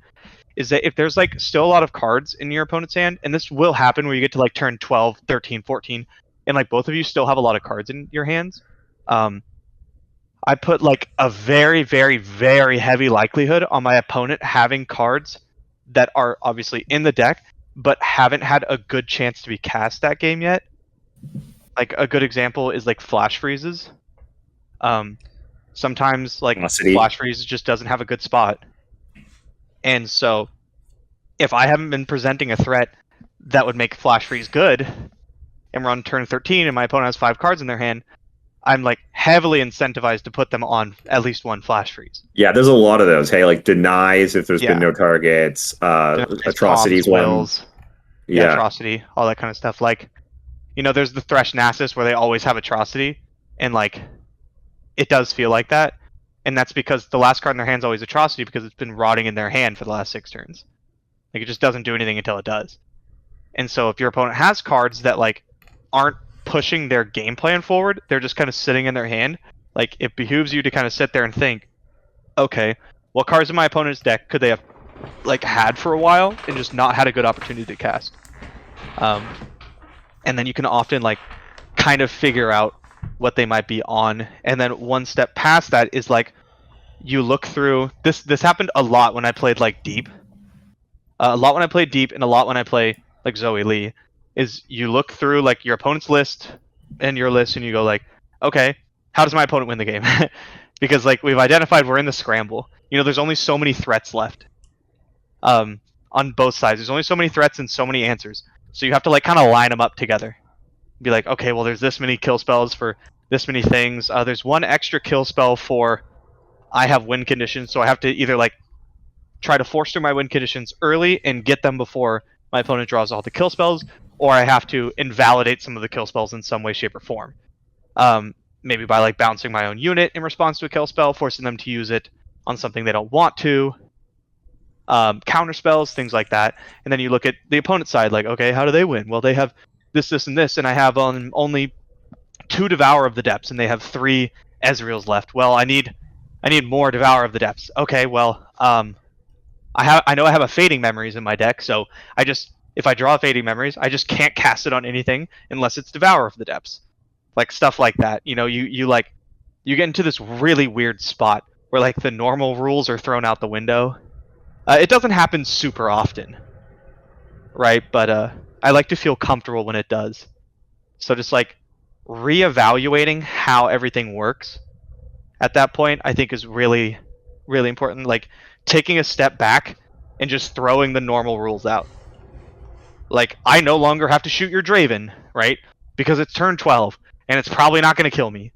is that if there's like still a lot of cards in your opponent's hand, and this will happen where you get to like turn 12, 13, 14, and like both of you still have a lot of cards in your hands, I put like a very, very, very heavy likelihood on my opponent having cards that are obviously in the deck, but haven't had a good chance to be cast that game yet. Like a good example is like flash freezes. Sometimes like Velocity. flash freeze just doesn't have a good spot. And so if I haven't been presenting a threat that would make flash freeze good, and we're on turn 13 and my opponent has 5 cards in their hand, I'm like heavily incentivized to put them on at least one flash freeze. Yeah, there's a lot of those. Hey, like denies if there's been Yeah. no targets, Denies, atrocities palms, one. wills, Yeah. atrocity, all that kind of stuff. Like, you know, there's the Thresh Nasus where they always have atrocity, and like it does feel like that. And that's because the last card in their hand's always atrocity because it's been rotting in their hand for the last 6 turns. Like it just doesn't do anything until it does. And so if your opponent has cards that like aren't pushing their game plan forward, they're just kind of sitting in their hand, like it behooves you to kind of sit there and think, okay, what cards in my opponent's deck could they have like had for a while and just not had a good opportunity to cast? And then you can often like kind of figure out what they might be on. And then one step past that is like you look through this happened a lot when I played like deep. A lot when I play deep and a lot when I play like Zoe Lee, is you look through like your opponent's list and your list and you go like, okay, how does my opponent win the game? Because like we've identified we're in the scramble. You know, there's only so many threats left. On both sides. There's only so many threats and so many answers. So you have to like kind of line them up together. Be like, okay, well there's this many kill spells for this many things. There's one extra kill spell for I have win conditions, so I have to either like try to force through my win conditions early and get them before my opponent draws all the kill spells, or I have to invalidate some of the kill spells in some way, shape, or form. Maybe by like bouncing my own unit in response to a kill spell, forcing them to use it on something they don't want to. Counter spells, things like that. And then you look at the opponent's side, like, okay, how do they win? Well, they have this, this, and this, and I have only 2 Devour of the Depths, and they have 3 Ezreals left. Well, I need more Devour of the Depths. Okay, well, I know I have a Fading Memories in my deck, so if I draw Fading Memories, I just can't cast it on anything unless it's Devour of the Depths. Like stuff like that. You know, you get into this really weird spot where like the normal rules are thrown out the window. It doesn't happen super often, right? But I like to feel comfortable when it does. So just like reevaluating how everything works at that point, I think is really, really important. Like taking a step back and just throwing the normal rules out. Like, I no longer have to shoot your Draven, right? Because it's turn 12, and it's probably not going to kill me.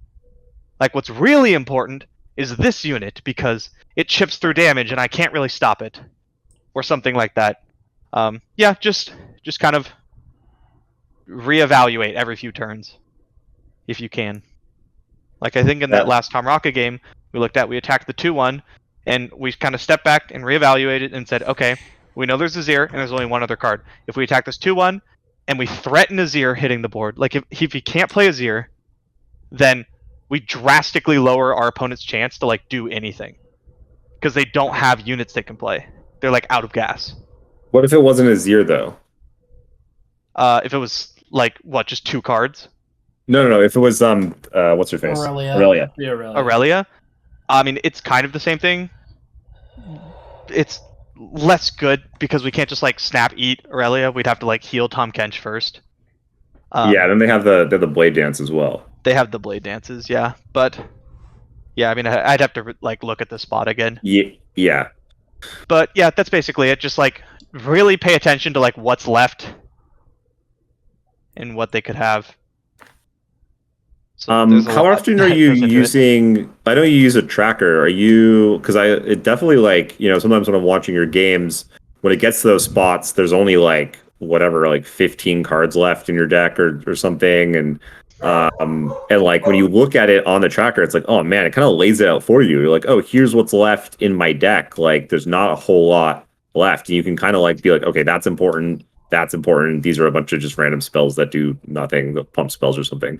Like, what's really important is this unit, because it chips through damage, and I can't really stop it. Or something like that. Yeah, just kind of reevaluate every few turns, if you can. Like, I think in that last Tomraka game, we attacked the 2-1, and we kind of stepped back and reevaluated and said, okay, we know there's Azir, and there's only one other card. If we attack this 2-1, and we threaten Azir hitting the board, like if he can't play Azir, then we drastically lower our opponent's chance to like do anything. Because they don't have units they can play. They're like out of gas. What if it wasn't Azir though? If it was like what, just 2 cards? No. If it was what's her face? Aurelia. Aurelia. I mean, it's kind of the same thing. It's less good because we can't just like snap eat Aurelia. We'd have to like heal Tom Kench first. Yeah, then they have the blade dance as well. They have the blade dances, yeah. But yeah, I mean, I'd have to like look at the spot again. Yeah. But yeah, that's basically it. Just like really pay attention to like what's left and what they could have. So how often are you using? I know you use a tracker. Are you? Because it definitely like sometimes when I'm watching your games, when it gets to those spots, there's only like whatever, like 15 cards left in your deck or something, and like when you look at it on the tracker, it's like, oh man, it kind of lays it out for you. You're like, oh, here's what's left in my deck. Like there's not a whole lot left, and you can kind of like be like, okay, that's important. That's important. These are a bunch of just random spells that do nothing, pump spells or something.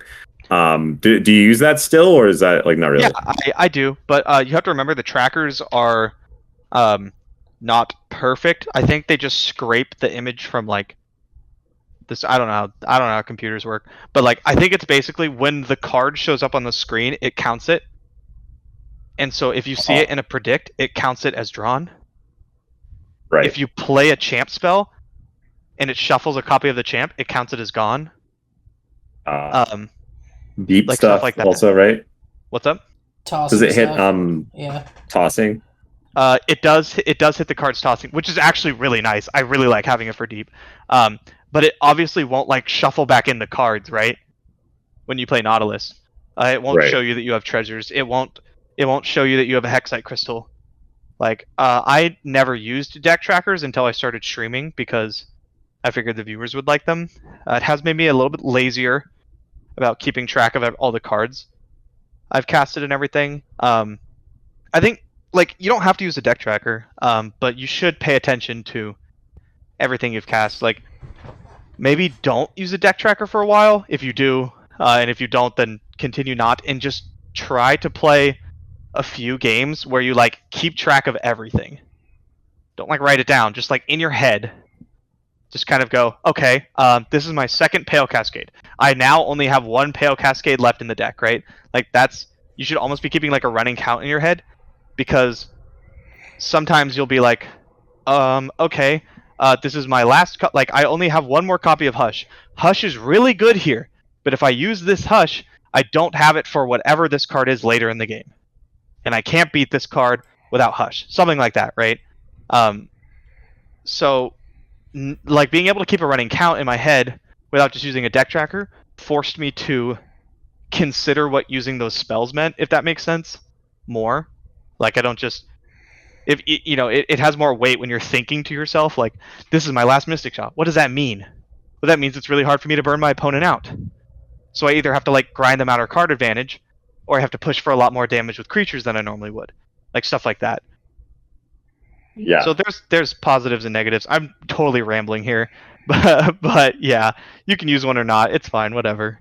Do you use that still, or is that like not really? Yeah, I do, but you have to remember the trackers are not perfect. I think they just scrape the image from like this. I don't know how computers work, but like I think it's basically when the card shows up on the screen, it counts it, and so if you see it in a predict, it counts it as drawn. Right. If you play a champ spell and it shuffles a copy of the champ, it counts it as gone. Deep like stuff like that. also, right? What's up? Tossing Does it hit stuff. Yeah. tossing? It does hit the cards tossing, which is actually really nice. I really like having it for deep. But it obviously won't like shuffle back in the cards, right? When you play Nautilus, it won't Right. show you that you have treasures. It won't show you that you have a Hexite crystal. Like I never used deck trackers until I started streaming because I figured the viewers would like them. It has made me a little bit lazier about keeping track of all the cards I've casted and everything. I think like you don't have to use a deck tracker, but you should pay attention to everything you've cast. Like maybe don't use a deck tracker for a while if you do, and if you don't, then continue not, and just try to play a few games where you like keep track of everything. Don't like write it down, just like in your head. Just kind of go, okay, this is my second Pale Cascade. I now only have one Pale Cascade left in the deck, right? Like you should almost be keeping like a running count in your head, because sometimes you'll be like, okay, this is my last, like I only have one more copy of Hush. Hush is really good here, but if I use this Hush, I don't have it for whatever this card is later in the game. And I can't beat this card without Hush. Something like that, right? So like being able to keep a running count in my head without just using a deck tracker forced me to consider what using those spells meant, if that makes sense, more. Like I don't just, if you know, it has more weight when you're thinking to yourself like, this is my last Mystic Shot. What does that mean? Well, that means it's really hard for me to burn my opponent out. So I either have to like grind them out or card advantage, or I have to push for a lot more damage with creatures than I normally would. Like stuff like that. Yeah. So there's positives and negatives. I'm totally rambling here, but yeah, you can use one or not. It's fine, whatever.